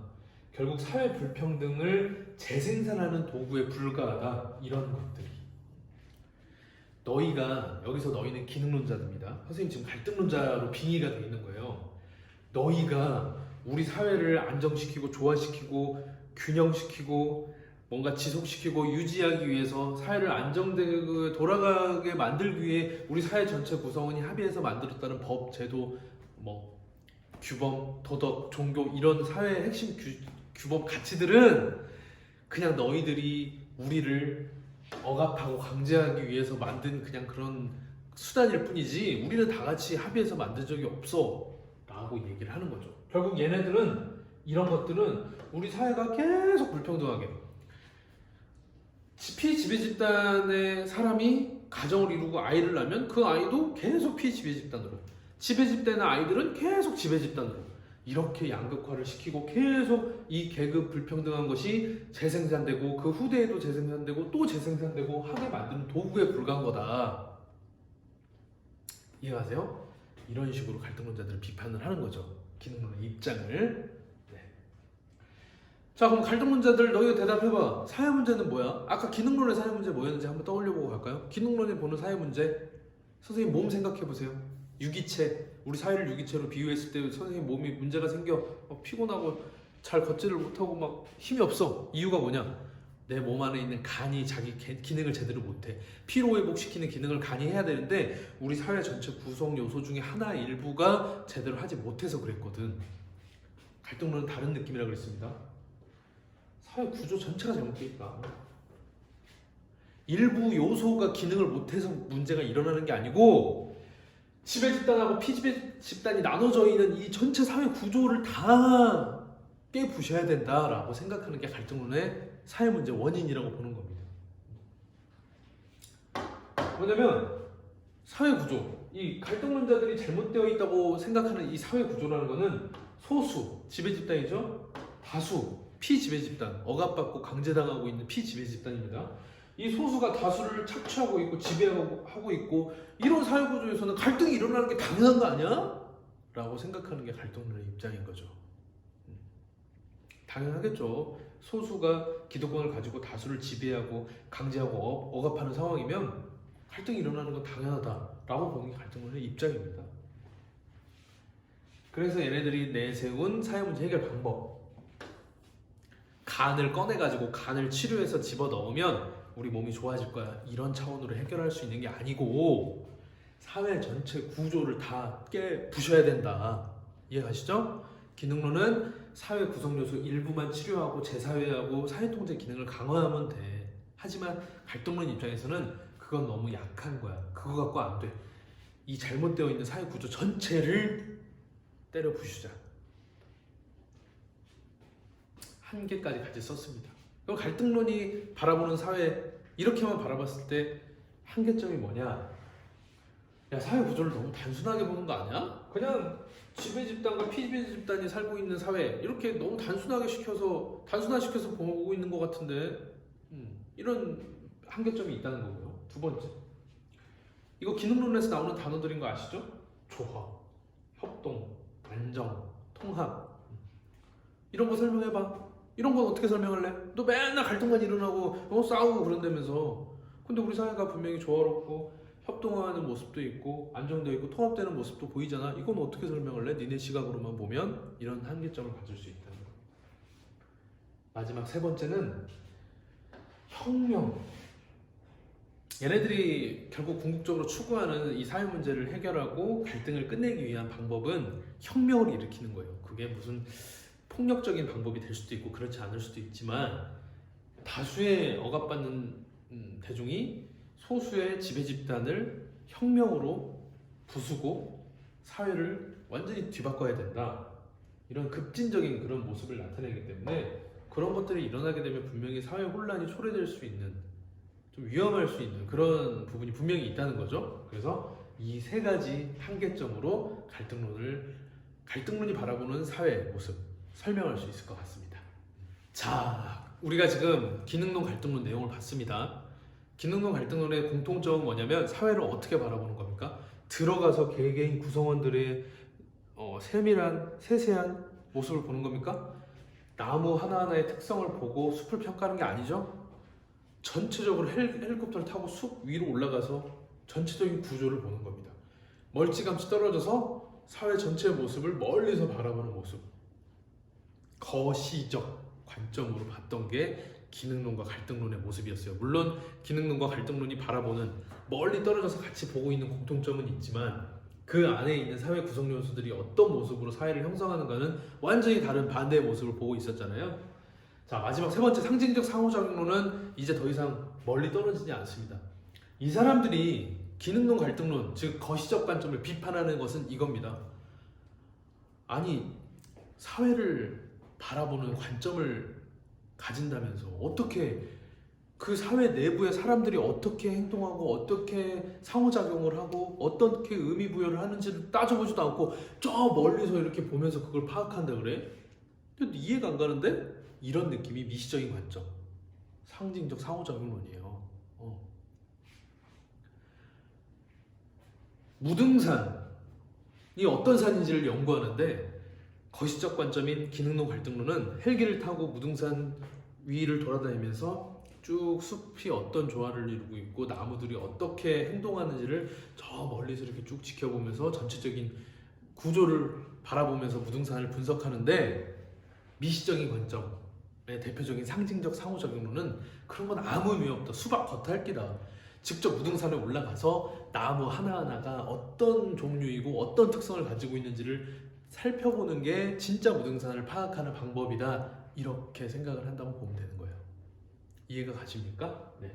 Speaker 1: 결국 사회 불평등을 재생산하는 도구에 불과하다. 이런 것들이. 너희가, 여기서 너희는 기능론자입니다. 선생님 지금 갈등론자로 빙의가 되어 있는 거예요. 너희가 우리 사회를 안정시키고 조화시키고 균형시키고 뭔가 지속시키고 유지하기 위해서 사회를 안정되고 돌아가게 만들기 위해 우리 사회 전체 구성원이 합의해서 만들었다는 법, 제도, 뭐 규범, 도덕, 종교, 이런 사회의 핵심 규범, 가치들은 그냥 너희들이 우리를 억압하고 강제하기 위해서 만든 그냥 그런 수단일 뿐이지 우리는 다 같이 합의해서 만든 적이 없어 라고 얘기를 하는 거죠. 결국 얘네들은, 이런 것들은 우리 사회가 계속 불평등하게, 피지배 집단의 사람이 가정을 이루고 아이를 낳으면 그 아이도 계속 피지배 집단으로, 지배 집단의 아이들은 계속 지배 집단으로, 이렇게 양극화를 시키고 계속 이 계급 불평등한 것이 재생산되고 그 후대에도 재생산되고 또 재생산되고 하게 만드는 도구에 불과한 거다. 이해가세요? 이런 식으로 갈등론자들은 비판을 하는 거죠. 기능론의 입장을. 자, 그럼 갈등론자들 너희가 대답해봐. 사회 문제는 뭐야? 아까 기능론의 사회 문제 뭐였는지 한번 떠올려보고 갈까요? 기능론이 보는 사회 문제, 선생님 몸 생각해보세요. 유기체, 우리 사회를 유기체로 비유했을 때 선생님 몸이 문제가 생겨, 피곤하고 잘 걷지를 못하고 막 힘이 없어. 이유가 뭐냐? 내 몸 안에 있는 간이 자기 기능을 제대로 못해. 피로 회복시키는 기능을 간이 해야 되는데 우리 사회 전체 구성 요소 중에 하나 일부가 제대로 하지 못해서 그랬거든. 갈등론은 다른 느낌이라고 그랬습니다. 사회 구조 전체가 잘못되어 있다. 일부 요소가 기능을 못해서 문제가 일어나는 게 아니고 지배 집단하고 피지배 집단이 나눠져 있는 이 전체 사회 구조를 다 깨부셔야 된다라고 생각하는 게 갈등론의 사회 문제 원인이라고 보는 겁니다. 뭐냐면 사회 구조, 이 갈등론자들이 잘못되어 있다고 생각하는 이 사회 구조라는 거는 소수, 지배 집단이죠. 다수, 피지배 집단, 억압받고 강제당하고 있는 피지배 집단입니다. 이 소수가 다수를 착취하고 있고 지배하고 있고 이런 사회구조에서는 갈등이 일어나는 게 당연한 거 아니야? 라고 생각하는 게 갈등론의 입장인 거죠. 당연하겠죠. 소수가 기득권을 가지고 다수를 지배하고 강제하고 억압하는 상황이면 갈등이 일어나는 건 당연하다라고 보는 게 갈등론의 입장입니다. 그래서 얘네들이 내세운 사회문제 해결 방법, 간을 꺼내가지고 간을 치료해서 집어넣으면 우리 몸이 좋아질 거야, 이런 차원으로 해결할 수 있는 게 아니고 사회 전체 구조를 다 부셔야 된다. 이해가시죠? 기능론은 사회 구성요소 일부만 치료하고 재사회하고 사회통제 기능을 강화하면 돼. 하지만 갈등론 입장에서는 그건 너무 약한 거야. 그거 갖고 안 돼. 이 잘못되어 있는 사회 구조 전체를 때려 부수자. 한계까지 같이 썼습니다. 그럼 갈등론이 바라보는 사회, 이렇게만 바라봤을 때 한계점이 뭐냐? 야, 사회 구조를 너무 단순하게 보는 거 아니야? 그냥 지배 집단과 피지배 집단이 살고 있는 사회, 이렇게 너무 단순화시켜서 보고 있는 것 같은데, 이런 한계점이 있다는 거고요. 두 번째, 이거 기능론에서 나오는 단어들인 거 아시죠? 조화, 협동, 안정, 통합, 이런 거 설명해봐. 이런 건 어떻게 설명할래? 너 맨날 갈등만 일어나고 싸우고 그런다면서. 근데 우리 사회가 분명히 조화롭고 협동하는 모습도 있고 안정되어 있고 통합되는 모습도 보이잖아. 이건 어떻게 설명할래? 니네 시각으로만 보면 이런 한계점을 가질 수 있다는 거야. 마지막 세 번째는 혁명. 얘네들이 결국 궁극적으로 추구하는 이 사회 문제를 해결하고 갈등을 끝내기 위한 방법은 혁명을 일으키는 거예요. 그게 무슨 폭력적인 방법이 될 수도 있고 그렇지 않을 수도 있지만, 다수의 억압받는 대중이 소수의 지배 집단을 혁명으로 부수고 사회를 완전히 뒤바꿔야 된다. 이런 급진적인 그런 모습을 나타내기 때문에 그런 것들이 일어나게 되면 분명히 사회 혼란이 초래될 수 있는, 좀 위험할 수 있는 그런 부분이 분명히 있다는 거죠. 그래서 이 세 가지 한계점으로 갈등론이 바라보는 사회 모습 설명할 수 있을 것 같습니다. 자, 우리가 지금 기능론 갈등론 내용을 봤습니다. 기능론 갈등론의 공통점은 뭐냐면 사회를 어떻게 바라보는 겁니까? 들어가서 개개인 구성원들의 세세한 모습을 보는 겁니까? 나무 하나하나의 특성을 보고 숲을 평가하는 게 아니죠? 전체적으로 헬리콥터를 타고 숲 위로 올라가서 전체적인 구조를 보는 겁니다. 멀찌감치 떨어져서 사회 전체의 모습을 멀리서 바라보는 모습, 거시적 관점으로 봤던 게 기능론과 갈등론의 모습이었어요. 물론 기능론과 갈등론이 바라보는, 멀리 떨어져서 같이 보고 있는 공통점은 있지만 그 안에 있는 사회 구성 요소들이 어떤 모습으로 사회를 형성하는가는 완전히 다른 반대의 모습을 보고 있었잖아요. 자, 마지막 세 번째, 상징적 상호작용론은 이제 더 이상 멀리 떨어지지 않습니다. 이 사람들이 기능론 갈등론, 즉 거시적 관점을 비판하는 것은 이겁니다. 아니, 사회를 바라보는 관점을 가진다면서 어떻게 그 사회 내부의 사람들이 어떻게 행동하고 어떻게 상호작용을 하고 어떻게 의미 부여를 하는지를 따져보지도 않고 저 멀리서 이렇게 보면서 그걸 파악한다 그래? 근데 이해가 안 가는데? 이런 느낌이 미시적인 관점, 상징적 상호작용론이에요. 무등산이 어떤 산인지를 연구하는데, 거시적 관점인 기능론 갈등론은 헬기를 타고 무등산 위를 돌아다니면서 쭉 숲이 어떤 조화를 이루고 있고 나무들이 어떻게 행동하는지를 저 멀리서 이렇게 쭉 지켜보면서 전체적인 구조를 바라보면서 무등산을 분석하는데, 미시적인 관점의 대표적인 상징적 상호작용론은 그런 건 아무 의미 없다, 수박 겉핥기다. 직접 무등산에 올라가서 나무 하나하나가 어떤 종류이고 어떤 특성을 가지고 있는지를 살펴보는 게 진짜 무등산을 파악하는 방법이다, 이렇게 생각을 한다고 보면 되는 거예요. 이해가 가십니까? 네.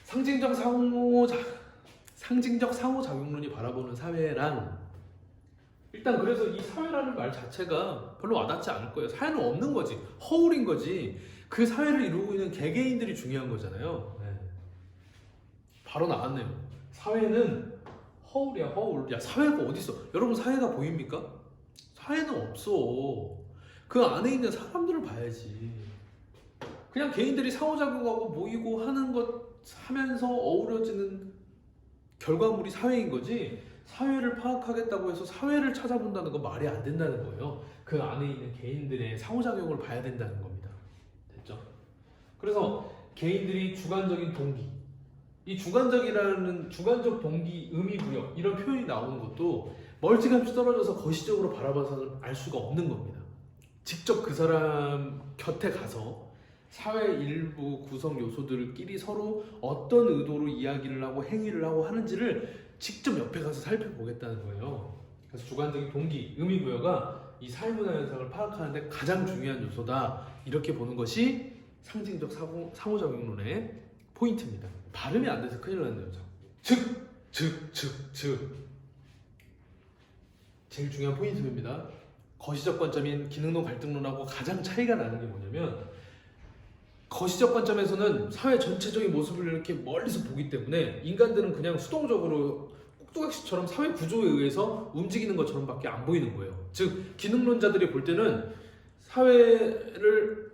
Speaker 1: 상징적 상호작용론이 바라보는 사회란, 일단 그래서 이 사회라는 말 자체가 별로 와닿지 않을 거예요. 사회는 없는 거지, 허울인 거지. 그 사회를 이루고 있는 개개인들이 중요한 거잖아요. 네. 바로 나왔네요. 사회는 허울이야, 허울. 야, 사회가 어디 있어? 여러분, 사회가 보입니까? 사회는 없어. 그 안에 있는 사람들을 봐야지. 그냥 개인들이 상호작용하고 모이고 하는 것 하면서 어우러지는 결과물이 사회인 거지, 사회를 파악하겠다고 해서 사회를 찾아본다는 건 말이 안 된다는 거예요. 그 안에 있는 개인들의 상호작용을 봐야 된다는 겁니다. 됐죠? 그래서 개인들이 주관적인 동기, 이 주관적 동기, 의미 부여 이런 표현이 나오는 것도 멀찌감치 떨어져서 거시적으로 바라봐서는 알 수가 없는 겁니다. 직접 그 사람 곁에 가서 사회 일부 구성 요소들끼리 서로 어떤 의도로 이야기를 하고 행위를 하고 하는지를 직접 옆에 가서 살펴보겠다는 거예요. 그래서 주관적인 동기, 의미 부여가 이 사회문화 현상을 파악하는데 가장 중요한 요소다, 이렇게 보는 것이 상징적 상호작용론의 포인트입니다. 발음이 안 돼서 큰일 났네요. 즉 제일 중요한 포인트입니다. 거시적 관점인 기능론 갈등론하고 가장 차이가 나는 게 뭐냐면, 거시적 관점에서는 사회 전체적인 모습을 이렇게 멀리서 보기 때문에 인간들은 그냥 수동적으로 꼭두각시처럼 사회 구조에 의해서 움직이는 것처럼 밖에 안 보이는 거예요. 즉 기능론자들이 볼 때는 사회를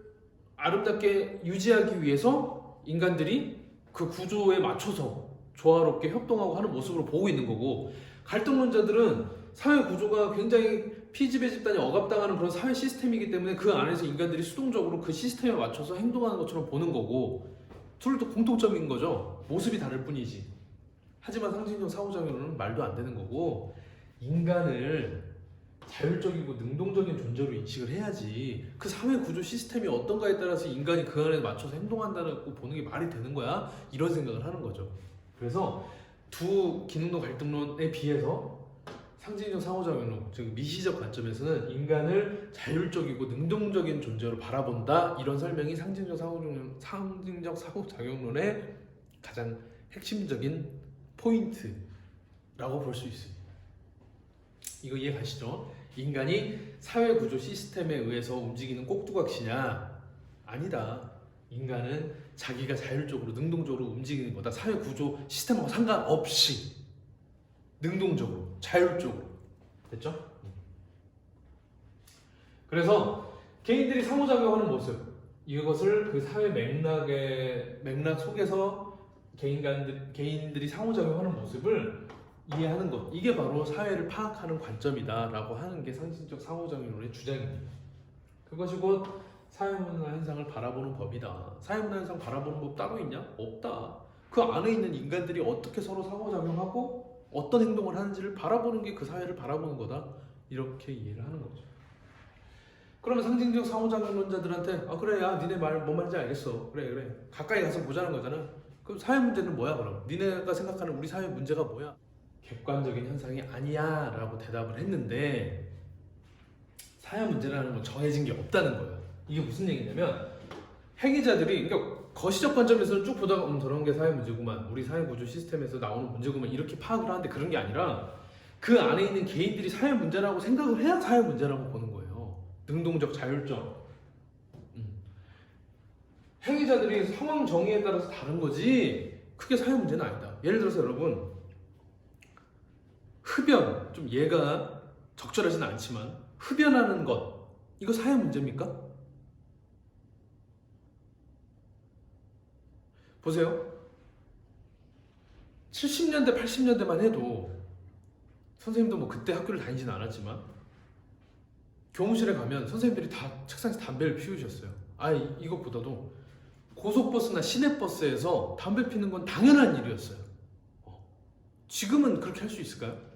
Speaker 1: 아름답게 유지하기 위해서 인간들이 그 구조에 맞춰서 조화롭게 협동하고 하는 모습으로 보고 있는 거고, 갈등론자들은 사회 구조가 굉장히 피지배 집단이 억압당하는 그런 사회 시스템이기 때문에 그 안에서 인간들이 수동적으로 그 시스템에 맞춰서 행동하는 것처럼 보는 거고, 둘도 공통점인 거죠. 모습이 다를 뿐이지. 하지만 상징적 상호작용은 말도 안 되는 거고, 인간을 자율적이고 능동적인 존재로 인식을 해야지 그 사회 구조 시스템이 어떤가에 따라서 인간이 그 안에 맞춰서 행동한다고 보는 게 말이 되는 거야, 이런 생각을 하는 거죠. 그래서 두 기능론 갈등론에 비해서 상징적 상호작용론, 즉 미시적 관점에서는 인간을 자율적이고 능동적인 존재로 바라본다, 이런 설명이 상징적 상호작용론의 가장 핵심적인 포인트라고 볼 수 있습니다. 이거 이해 가시죠? 인간이 사회 구조 시스템에 의해서 움직이는 꼭두각시냐? 아니다. 인간은 자기가 자율적으로 능동적으로 움직이는 거다. 사회 구조 시스템하고 상관없이 능동적으로, 자율적으로. 됐죠? 그래서 개인들이 상호작용하는 모습, 이것을 그 사회 맥락 속에서 개인들이 상호작용하는 모습을 이해하는 것, 이게 바로 사회를 파악하는 관점이다 라고 하는 게 상징적 상호작용론의 주장입니다. 그것이 곧 사회문화 현상을 바라보는 법이다. 사회문화 현상 바라보는 법 따로 있냐? 없다. 그 안에 있는 인간들이 어떻게 서로 상호작용하고 어떤 행동을 하는지를 바라보는 게 그 사회를 바라보는 거다, 이렇게 이해를 하는 거죠. 그러면 상징적 상호작용론자들한테 그래, 야 니네 뭔 말인지 알겠어, 그래 가까이 가서 보자는 거잖아. 그럼 사회 문제는 뭐야? 그럼 니네가 생각하는 우리 사회 문제가 뭐야? 객관적인 현상이 아니야 라고 대답을 했는데, 사회 문제라는 건 정해진 게 없다는 거예요. 이게 무슨 얘기냐면, 행위자들이, 그러니까 거시적 관점에서는 쭉 보다가 저런 게 사회 문제구만, 우리 사회 구조 시스템에서 나오는 문제구만, 이렇게 파악을 하는데, 그런 게 아니라 그 안에 있는 개인들이 사회 문제라고 생각을 해야 사회 문제라고 보는 거예요. 능동적, 자율적. 행위자들이 상황 정의에 따라서 다른 거지 그게 사회 문제는 아니다. 예를 들어서 여러분, 흡연, 좀 예가 적절하지는 않지만 흡연하는 것, 이거 사회 문제입니까? 보세요. 70년대, 80년대만 해도, 선생님도 뭐 그때 학교를 다니지는 않았지만 교무실에 가면 선생님들이 다 책상에서 담배를 피우셨어요. 이것보다도 고속버스나 시내버스에서 담배 피는 건 당연한 일이었어요. 지금은 그렇게 할 수 있을까요?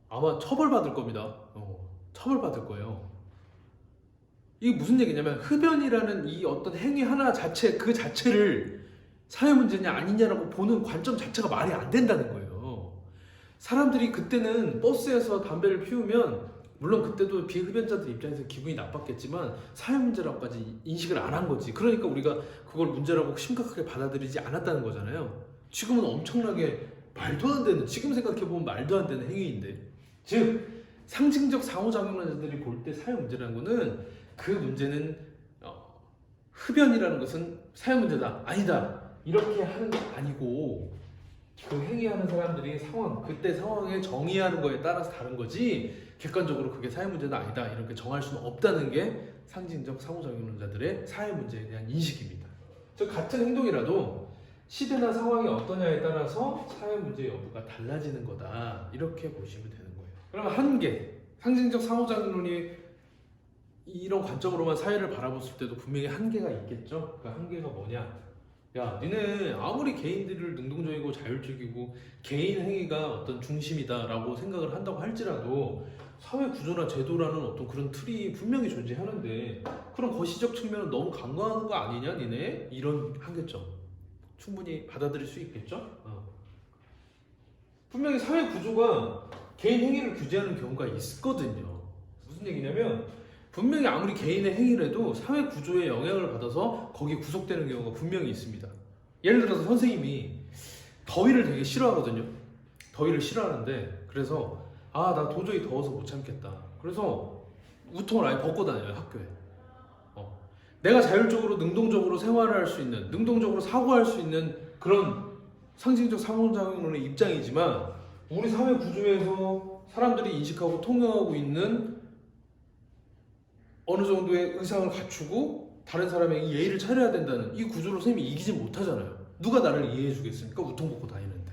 Speaker 1: 아마 처벌받을 겁니다. 처벌받을 거예요. 이게 무슨 얘기냐면, 흡연이라는 이 어떤 행위 하나 자체, 그 자체를 사회 문제냐 아니냐라고 보는 관점 자체가 말이 안 된다는 거예요. 사람들이 그때는 버스에서 담배를 피우면, 물론 그때도 비흡연자들 입장에서 기분이 나빴겠지만 사회 문제라고까지 인식을 안 한 거지. 그러니까 우리가 그걸 문제라고 심각하게 받아들이지 않았다는 거잖아요. 지금은 엄청나게 말도 안 되는, 지금 생각해보면 말도 안 되는 행위인데, 즉 상징적 상호작용론자들이 볼 때 사회 문제라는 거는, 그 문제는 흡연이라는 것은 사회 문제다, 아니다, 이렇게 하는 게 아니고, 그 행위하는 사람들이 그때 상황에 정의하는 거에 따라서 다른 거지, 객관적으로 그게 사회 문제는 아니다 이렇게 정할 수는 없다는 게 상징적 상호작용론자들의 사회 문제에 대한 인식입니다. 즉 같은 행동이라도 시대나 상황이 어떠냐에 따라서 사회 문제 여부가 달라지는 거다 이렇게 보시면 되는 거예요. 그럼 한계, 상징적 상호작용론이 이런 관점으로만 사회를 바라봤을 때도 분명히 한계가 있겠죠. 그 한계가 뭐냐? 야, 니네 아무리 개인들을 능동적이고 자율적이고 개인 행위가 어떤 중심이다라고 생각을 한다고 할지라도 사회 구조나 제도라는 어떤 그런 틀이 분명히 존재하는데 그런 거시적 측면은 너무 간과하는 거 아니냐, 니네? 이런 한계점 충분히 받아들일 수 있겠죠? 분명히 사회 구조가 개인 행위를 규제하는 경우가 있거든요. 무슨 얘기냐면 분명히 아무리 개인의 행위를 해도 사회 구조에 영향을 받아서 거기에 구속되는 경우가 분명히 있습니다. 예를 들어서 선생님이 더위를 되게 싫어하거든요. 더위를 싫어하는데 그래서 나 도저히 더워서 못 참겠다. 그래서 우통을 아예 벗고 다녀요, 학교에. 내가 자율적으로 능동적으로 생활을 할 수 있는, 능동적으로 사고할 수 있는 그런 상징적 상호작용론의 입장이지만 우리 사회 구조에서 사람들이 인식하고 통용하고 있는 어느 정도의 의상을 갖추고 다른 사람에게 예의를 차려야 된다는 이 구조를 선생님이 이기지 못하잖아요. 누가 나를 이해해 주겠습니까? 우통 벗고 다니는데.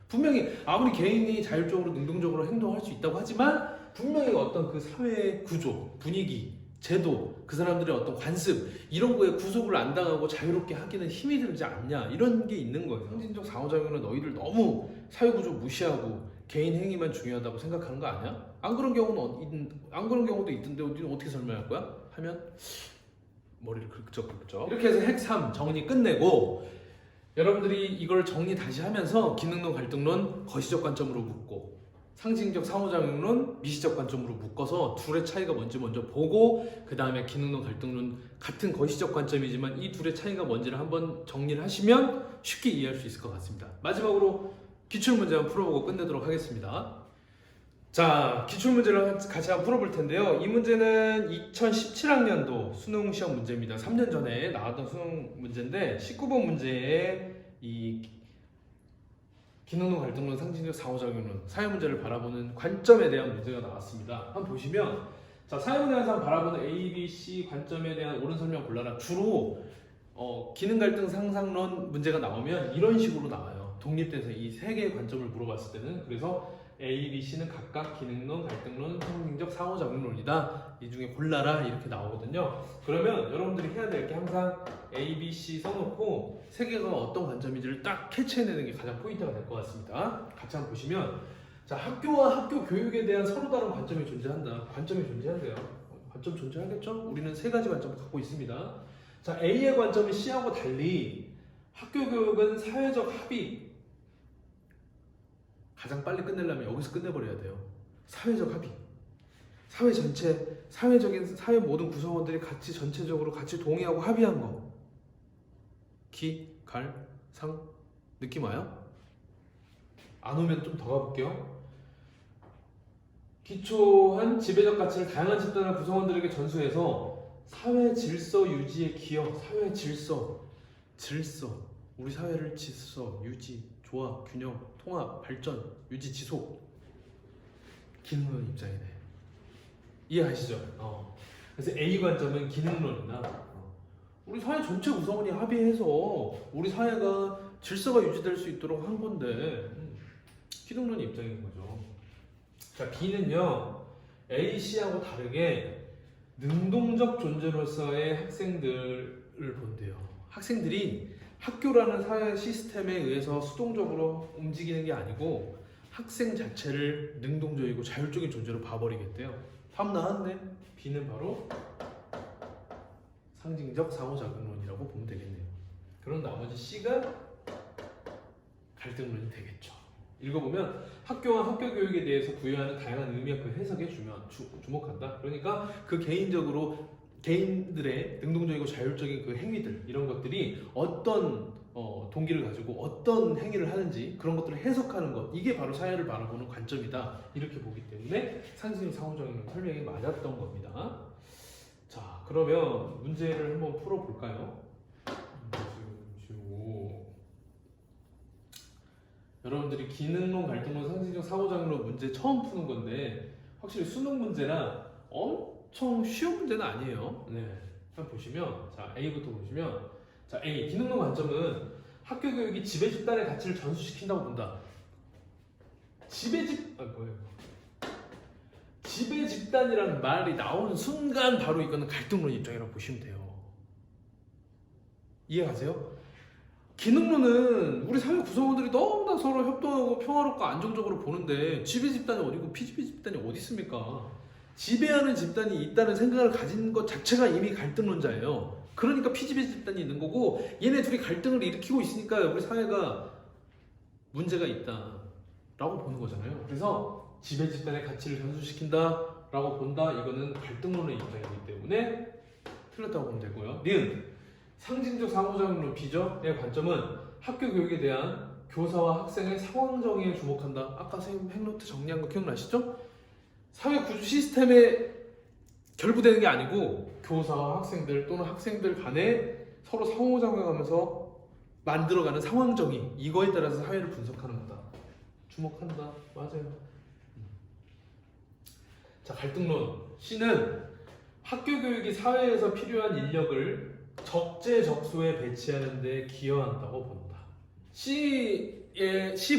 Speaker 1: 분명히 아무리 개인이 자율적으로 능동적으로 행동할 수 있다고 하지만 분명히 어떤 그 사회의 구조, 분위기, 제도, 그 사람들의 어떤 관습 이런 거에 구속을 안 당하고 자유롭게 하기는 힘이 들지 않냐 이런 게 있는 거예요. 상징적 상호작용은 너희들 너무 사회구조 무시하고 개인 행위만 중요하다고 생각하는 거 아니야? 안 그런 경우도 있던데 우리는 어떻게 설명할 거야? 하면 머리를 긁적긁적 이렇게 해서 핵 3 정리 끝내고 여러분들이 이걸 정리 다시 하면서 기능론, 갈등론 거시적 관점으로 묶고 상징적 상호작용론 미시적 관점으로 묶어서 둘의 차이가 뭔지 먼저 보고 그 다음에 기능론, 갈등론 같은 거시적 관점이지만 이 둘의 차이가 뭔지를 한번 정리를 하시면 쉽게 이해할 수 있을 것 같습니다. 마지막으로 기출문제 한번 풀어보고 끝내도록 하겠습니다. 자, 기출문제를 같이 한번 풀어볼 텐데요. 이 문제는 2017학년도 수능 시험 문제입니다. 3년 전에 나왔던 수능 문제인데 19번 문제에 이 기능론, 갈등론, 상징적 상호작용론 사회 문제를 바라보는 관점에 대한 문제가 나왔습니다. 한번 보시면 자, 사회 문제를 항상 바라보는 A, B, C 관점에 대한 옳은 설명 골라라. 주로 기능, 갈등, 상상론 문제가 나오면 이런 식으로 나와요. 독립돼서 이 세 개의 관점을 물어봤을 때는 그래서 A, B, C는 각각 기능론, 갈등론, 상징적 상호작용론이다. 이 중에 골라라 이렇게 나오거든요. 그러면 여러분들이 해야 될 게 항상 A, B, C 써놓고 세 개가 어떤 관점인지를 딱 캐치해내는 게 가장 포인트가 될 것 같습니다. 같이 한번 보시면 자, 학교와 학교 교육에 대한 서로 다른 관점이 존재한다. 관점이 존재한대요. 관점 존재하겠죠? 우리는 세 가지 관점을 갖고 있습니다. 자, A의 관점은 C하고 달리 학교 교육은 사회적 합의 가장 빨리 끝내려면 여기서 끝내버려야 돼요. 사회적 합의. 사회 전체, 사회 모든 구성원들이 같이 전체적으로 같이 동의하고 합의한 거. 기, 갈, 상 느낌 와요? 안 오면 좀 더 가볼게요. 기초한 지배적 가치를 다양한 집단의 구성원들에게 전수해서 사회 질서 유지에 기여. 사회 질서. 우리 사회를 질서, 유지, 조화, 균형, 통합, 발전, 유지, 지속. 기능론 입장이네. 이해하시죠? 그래서 A 관점은 기능론이나 우리 사회 전체 구성원이 합의해서 우리 사회가 질서가 유지될 수 있도록 한 건데 기능론 입장인 거죠. 자, B는요 A, C하고 다르게 능동적 존재로서의 학생들을 본대요. 학생들이 학교라는 사회 시스템에 의해서 수동적으로 움직이는 게 아니고 학생 자체를 능동적이고 자율적인 존재로 봐버리겠대요. 답 나왔네. B는 바로 상징적 상호작용론이라고 보면 되겠네요. 그럼 나머지 C가 갈등론이 되겠죠. 읽어보면 학교와 학교 교육에 대해서 부여하는 다양한 의미와 그 해석에 주목한다. 그러니까 그 개인들의 능동적이고 자율적인 그 행위들 이런 것들이 어떤 동기를 가지고 어떤 행위를 하는지 그런 것들을 해석하는 것 이게 바로 사회를 바라보는 관점이다 이렇게 보기 때문에 상징적 상호작용론 설명이 맞았던 겁니다. 자, 그러면 문제를 한번 풀어볼까요? 여러분들이 기능론, 갈등론, 상징적 상호작용론 문제 처음 푸는 건데 확실히 수능 문제나 엄청 쉬운 문제는 아니에요. 네. 한번 보시면, 자, A부터 보시면, 자, A, 기능론 관점은 학교 교육이 지배 집단의 가치를 전수시킨다고 본다. 지배 집단이라는 말이 나오는 순간 바로 이거는 갈등론 입장이라고 보시면 돼요. 이해가세요? 기능론은 우리 사회 구성원들이 너무나 서로 협동하고 평화롭고 안정적으로 보는데 지배 집단이 어디고 피지배 집단이 어디 있습니까? 지배하는 집단이 있다는 생각을 가진 것 자체가 이미 갈등론자예요. 그러니까 피지배 집단이 있는 거고 얘네 둘이 갈등을 일으키고 있으니까 우리 사회가 문제가 있다라고 보는 거잖아요. 그래서 지배 집단의 가치를 전수시킨다라고 본다. 이거는 갈등론의 입장이기 때문에 틀렸다고 보면 되고요. 니은 상징적 상호작용론 B죠의 관점은 학교 교육에 대한 교사와 학생의 상황 정의에 주목한다. 아까 선생님 핵노트 정리한 거 기억나시죠? 사회 구조 시스템에 결부되는 게 아니고 교사와 학생들 또는 학생들 간에 서로 상호작용하면서 만들어가는 상황 정의, 이거에 따라서 사회를 분석하는 거다. 주목한다. 맞아요. 자, 갈등론 C는 학교 교육이 사회에서 필요한 인력을 적재적소에 배치하는 데 기여한다고 본다. C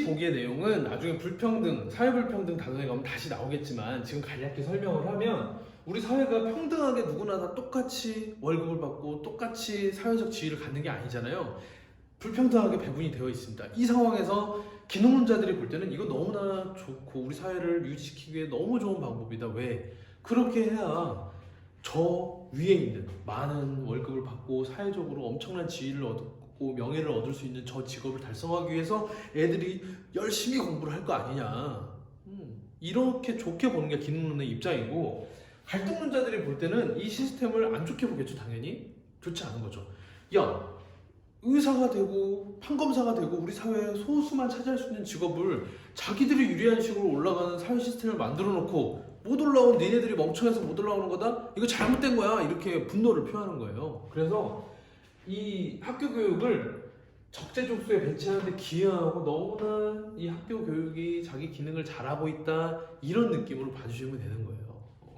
Speaker 1: 보기의 내용은 나중에 불평등, 사회불평등 단원에 가면 다시 나오겠지만 지금 간략히 설명을 하면 우리 사회가 평등하게 누구나 다 똑같이 월급을 받고 똑같이 사회적 지위를 갖는 게 아니잖아요. 불평등하게 배분이 되어 있습니다. 이 상황에서 기능론자들이 볼 때는 이거 너무나 좋고 우리 사회를 유지시키기 위해 너무 좋은 방법이다. 왜? 그렇게 해야 저 위에 있는 많은 월급을 받고 사회적으로 엄청난 지위를 얻고 명예를 얻을 수 있는 저 직업을 달성하기 위해서 애들이 열심히 공부를 할 거 아니냐. 이렇게 좋게 보는 게 기능론의 입장이고 갈등론자들이 볼 때는 이 시스템을 안 좋게 보겠죠. 당연히 좋지 않은 거죠. 야, 의사가 되고 판검사가 되고 우리 사회에 소수만 차지할 수 있는 직업을 자기들이 유리한 식으로 올라가는 사회 시스템을 만들어 놓고 못 올라온 니네들이 멍청해서 못 올라오는 거다? 이거 잘못된 거야. 이렇게 분노를 표하는 거예요. 그래서 이 학교 교육을 적재적소에 배치하는 데 기여하고 너무나 이 학교 교육이 자기 기능을 잘하고 있다 이런 느낌으로 봐주시면 되는 거예요.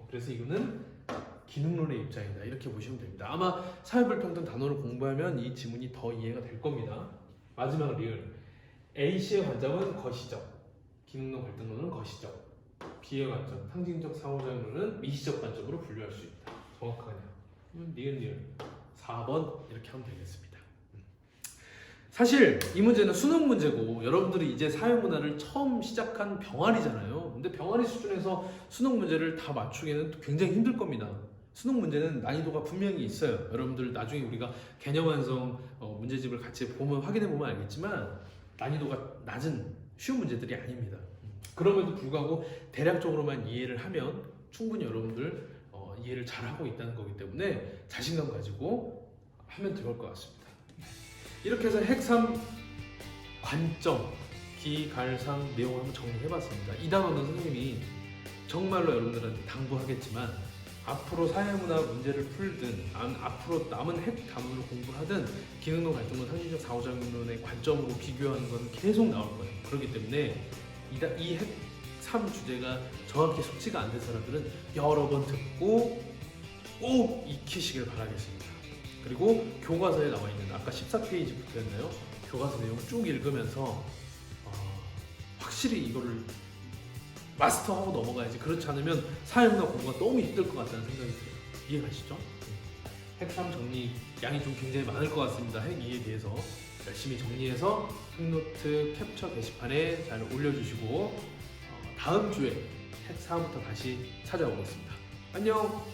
Speaker 1: 그래서 이거는 기능론의 입장이다 이렇게 보시면 됩니다. 아마 사회불평등 단어를 공부하면 이 지문이 더 이해가 될 겁니다. 마지막 리을 A씨의 관점은 거시적, 기능론 갈등론은 거시적, B의 관점, 상징적 상호작용론은 미시적 관점으로 분류할 수 있다. 정확하네요. 니은 4번 이렇게 하면 되겠습니다. 사실 이 문제는 수능 문제고 여러분들이 이제 사회문화를 처음 시작한 병아리잖아요. 근데 병아리 수준에서 수능 문제를 다 맞추기는 굉장히 힘들 겁니다. 수능 문제는 난이도가 분명히 있어요. 여러분들 나중에 우리가 개념 완성 문제집을 같이 보면 확인해 보면 알겠지만 난이도가 낮은 쉬운 문제들이 아닙니다. 그럼에도 불구하고 대략적으로만 이해를 하면 충분히 여러분들 이해를 잘하고 있다는 거기 때문에 자신감 가지고 하면 될 것 같습니다. 이렇게 해서 핵3 관점, 기갈상 내용을 한번 정리해봤습니다. 이 단어는 선생님이 정말로 여러분들한테 당부하겠지만 앞으로 사회문화 문제를 풀든 앞으로 남은 핵 단원을 공부하든 기능론, 갈등론, 상징적 상호작용론의 관점으로 비교하는 건 계속 나올 거예요. 그렇기 때문에 이 핵 3 주제가 정확히 숙지가 안 된 사람들은 여러 번 듣고 꼭 익히시길 바라겠습니다. 그리고 교과서에 나와 있는 아까 14페이지부터였나요? 교과서 내용 쭉 읽으면서 확실히 이거를 마스터하고 넘어가야지. 그렇지 않으면 사회문화 공부가 너무 힘들 것 같다는 생각이 들어요. 이해가시죠? 핵 3 정리 양이 좀 굉장히 많을 것 같습니다. 핵 2에 대해서 열심히 정리해서 핵노트 캡처 게시판에 잘 올려주시고 다음 주에 핵 4부터 다시 찾아오겠습니다. 안녕!